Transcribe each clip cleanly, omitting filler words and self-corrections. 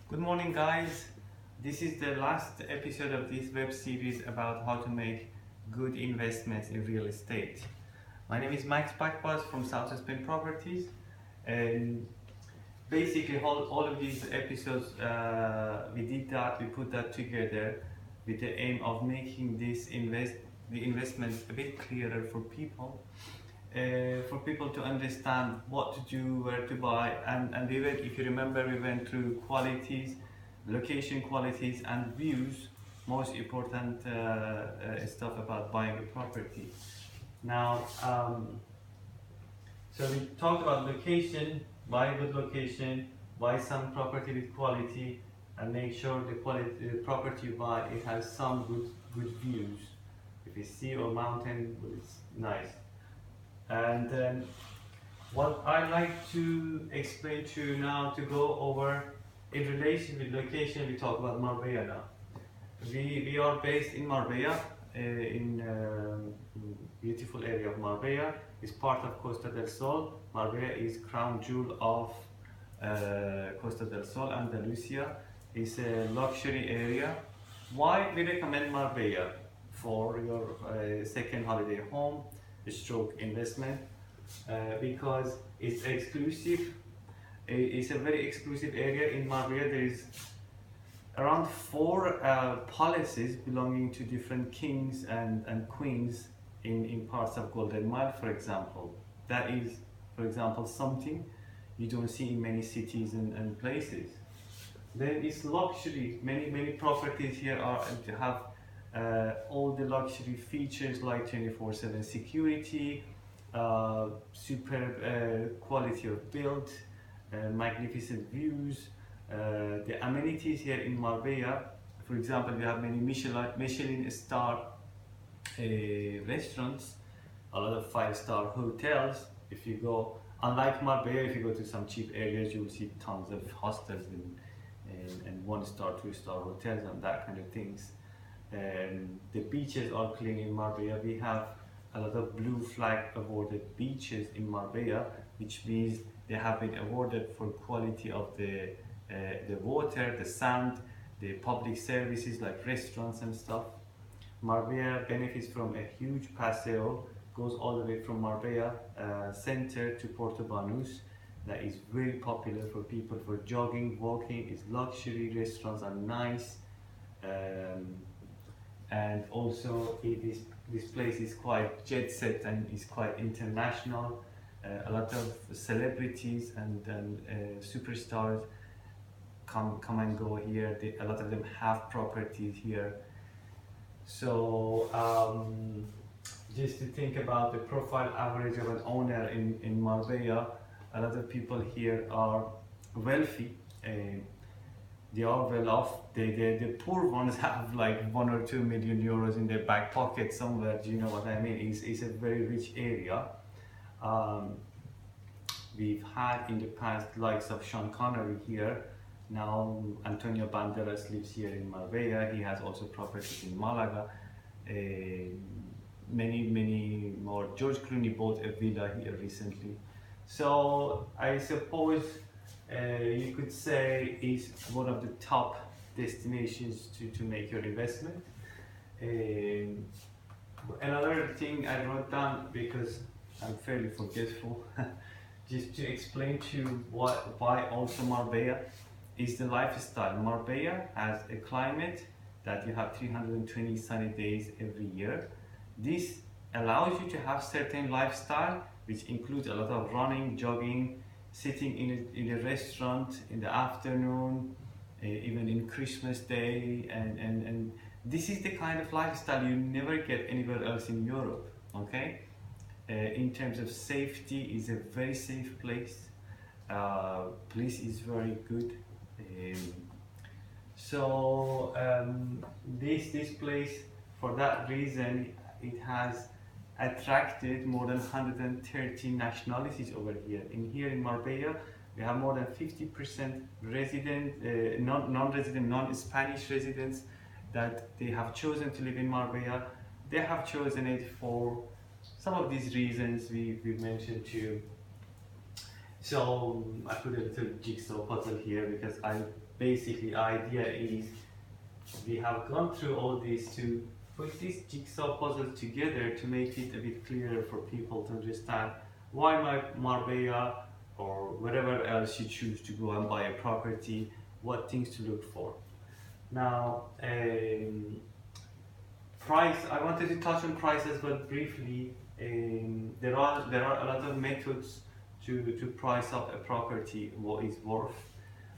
Good morning, guys. This is the last episode of this web series about how to make good investments in real estate. My name is Max Pakbaz from South Spain Properties, and basically all of these episodes we put that together with the aim of making the investments a bit clearer for people to understand what to do, where to buy, and if you remember, we went through qualities, location qualities, and views, most important stuff about buying a property. Now, so we talked about location, buy a good location, buy some property with quality, and make sure the property you buy, it has some good views. If it's sea or mountain, well, it's nice. And what I like to explain to you now, to go over in relation with location, we talk about Marbella now. We are based in Marbella, in beautiful area of Marbella. It's part of Costa del Sol. Marbella is crown jewel of Costa del Sol, Andalusia. It's a luxury area. Why we recommend Marbella for your second holiday home stroke investment? Because it's exclusive. It's a very exclusive area in Marbella. There is around four palaces belonging to different kings and queens in parts of Golden Mile, for example. That is, for example, something you don't see in many cities and places. Then it's luxury. Many properties here have all the luxury features like 24/7 security, superb quality of build, magnificent views. The amenities here in Marbella, for example, we have many Michelin star restaurants, a lot of 5-star hotels. If you go, unlike Marbella, if you go to some cheap areas, you will see tons of hostels and 1-star, 2-star hotels and that kind of things. The beaches are clean in Marbella. We have a lot of blue flag awarded beaches in Marbella, which means they have been awarded for quality of the water, the sand, the public services like restaurants and stuff. Marbella benefits from a huge paseo, goes all the way from Marbella center to Porto Banús. That is very popular for people for jogging, walking. It's luxury, restaurants are nice. And also this place is quite jet set and is quite international. A lot of celebrities and superstars come and go here. A lot of them have properties here. So just to think about the profile average of an owner in Marbella, a lot of people here are wealthy. They are well off. The poor ones have like 1 or 2 million euros in their back pocket somewhere. Do you know what I mean? It's a very rich area. We've had in the past likes of Sean Connery here. Now Antonio Banderas lives here in Marbella. He has also properties in Malaga. Many more. George Clooney bought a villa here recently. So I suppose you could say is one of the top destinations to make your investment. Another thing I wrote down, because I'm fairly forgetful, just to explain to you why also Marbella is the lifestyle. Marbella has a climate that you have 320 sunny days every year. This allows you to have certain lifestyle, which includes a lot of running, jogging, sitting in a restaurant in the afternoon, even in Christmas Day, and this is the kind of lifestyle you never get anywhere else in Europe. Okay, in terms of safety, is a very safe place. Police is very good. This place, for that reason, it has attracted more than 130 nationalities over here. Here in Marbella, we have more than 50% resident, non-resident, non-Spanish residents that they have chosen to live in Marbella. They have chosen it for some of these reasons we've mentioned to you. So I put a little jigsaw puzzle here because basically idea is we have gone through all this to put this jigsaw puzzle together to make it a bit clearer for people to understand why Marbella or wherever else you choose to go and buy a property, what things to look for. Now, price. I wanted to touch on prices, but briefly. There are a lot of methods to price up a property, what is worth.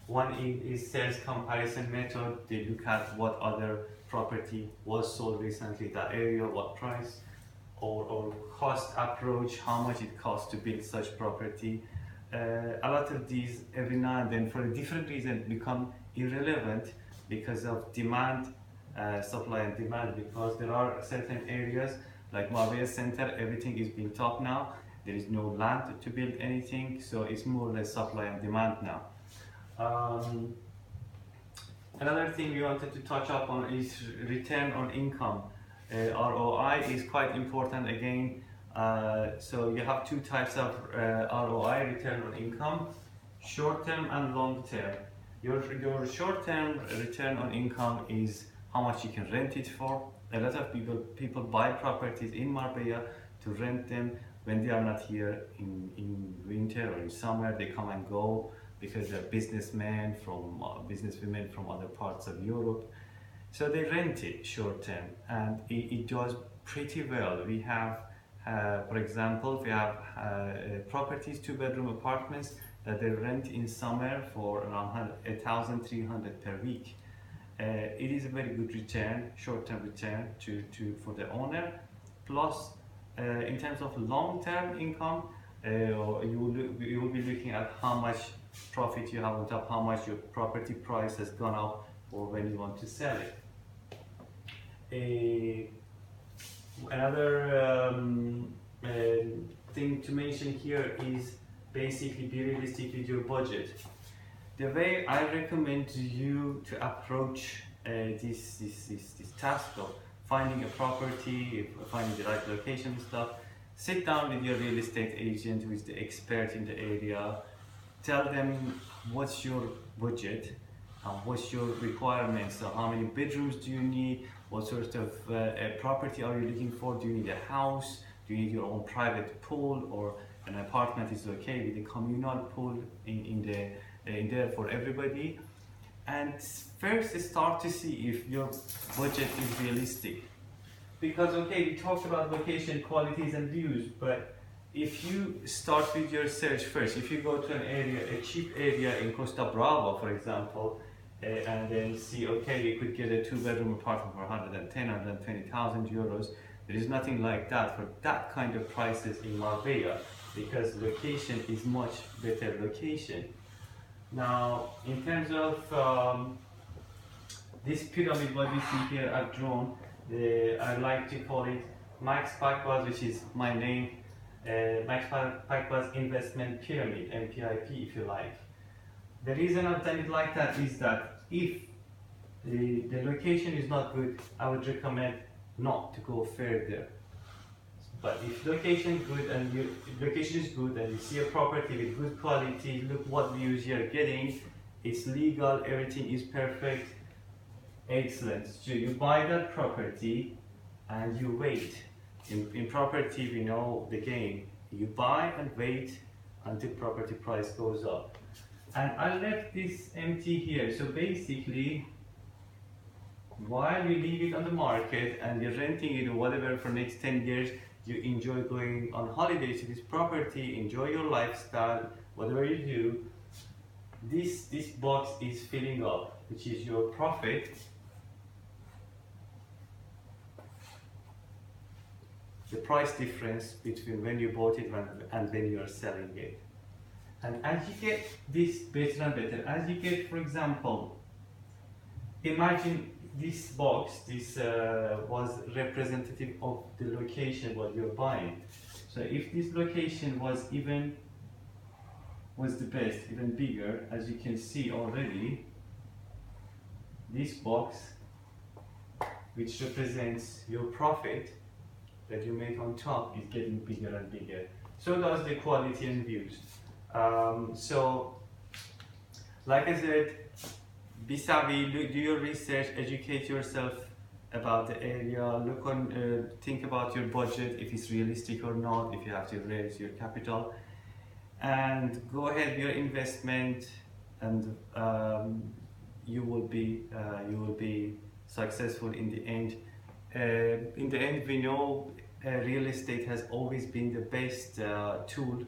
One is sales comparison method. They look at what other property was sold recently, that area, what price, or cost approach, how much it costs to build such property. A lot of these every now and then for a different reason become irrelevant because of demand, supply and demand, because there are certain areas like Marbella Center, everything is being top now. There is no land to build anything, so it's more or less supply and demand now. Another thing we wanted to touch up on is return on income. ROI is quite important again. So you have two types of ROI, return on income, short term and long term. Your short term return on income is how much you can rent it for. A lot of people buy properties in Marbella to rent them when they are not here in winter or in summer. They come and go because they're businessmen businesswomen from other parts of Europe. So they rent it short term and it does pretty well. We have, for example, we have properties, 2-bedroom apartments that they rent in summer for around 1,300 per week. It is a very good return, short-term return for the owner. Plus, in terms of long-term income, you will be looking at how much profit you have on top, how much your property price has gone up for when you want to sell it. Another thing to mention here is basically be realistic with your budget. The way I recommend you to approach this task of finding a property, finding the right location and stuff, sit down with your real estate agent who is the expert in the area, tell them what's your budget, what's your requirements, so how many bedrooms do you need, what sort of property are you looking for, do you need a house, do you need your own private pool, or an apartment is okay with a communal pool in there for everybody. And first start to see if your budget is realistic, because okay, we talked about location, qualities and views, but if you start with your search first, if you go to an area, a cheap area in Costa Brava for example, and then see, okay, you could get a 2-bedroom apartment for 110, 120,000 euros. There is nothing like that for that kind of prices in Marbella, because location is much better location. Now, in terms of this pyramid, what we see here I've drawn, I like to call it Max Pakbaz, which is my name, Max Pakbaz Investment Pyramid, MPIP if you like. The reason I've done it like that is that if the location is not good, I would recommend not to go further. But if location is good and you see a property with good quality, look what views you're getting, it's legal, everything is perfect, excellent. So you buy that property and you wait. In property we know the game. You buy and wait until property price goes up. And I left this empty here, so basically while you leave it on the market and you're renting it or whatever for next 10 years, you enjoy going on holiday to this property, enjoy your lifestyle, whatever you do, this box is filling up, which is your profit. The price difference between when you bought it and when you are selling it. And as you get this better and better, as you get, for example, imagine this box, this was representative of the location what you're buying. So if this location was the best, even bigger, as you can see already, this box, which represents your profit that you make on top, is getting bigger and bigger. So does the quality and views. So, like I said, be savvy, do your research, educate yourself about the area, look on, think about your budget, if it's realistic or not, if you have to raise your capital, and go ahead with your investment, and you will be successful in the end. In the end, we know real estate has always been the best tool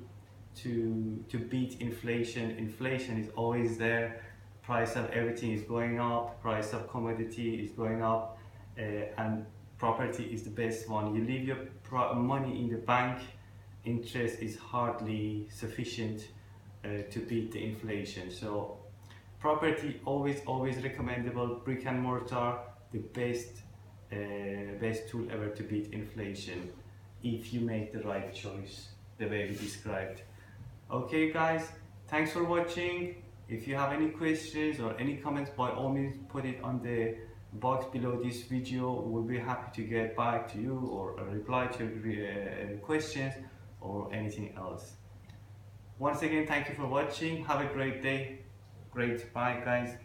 to beat inflation. Inflation is always there. Price of everything is going up. Price of commodity is going up, and property is the best one. You leave your money in the bank, interest is hardly sufficient to beat the inflation. So property always recommendable. Brick and mortar, the best tool ever to beat inflation if you make the right choice the way we described. Okay guys, thanks for watching. If you have any questions or any comments, by all means put it on the box below this video. We'll be happy to get back to you or reply to your questions or anything else. Once again, thank you for watching. Have a great day. Great, bye guys.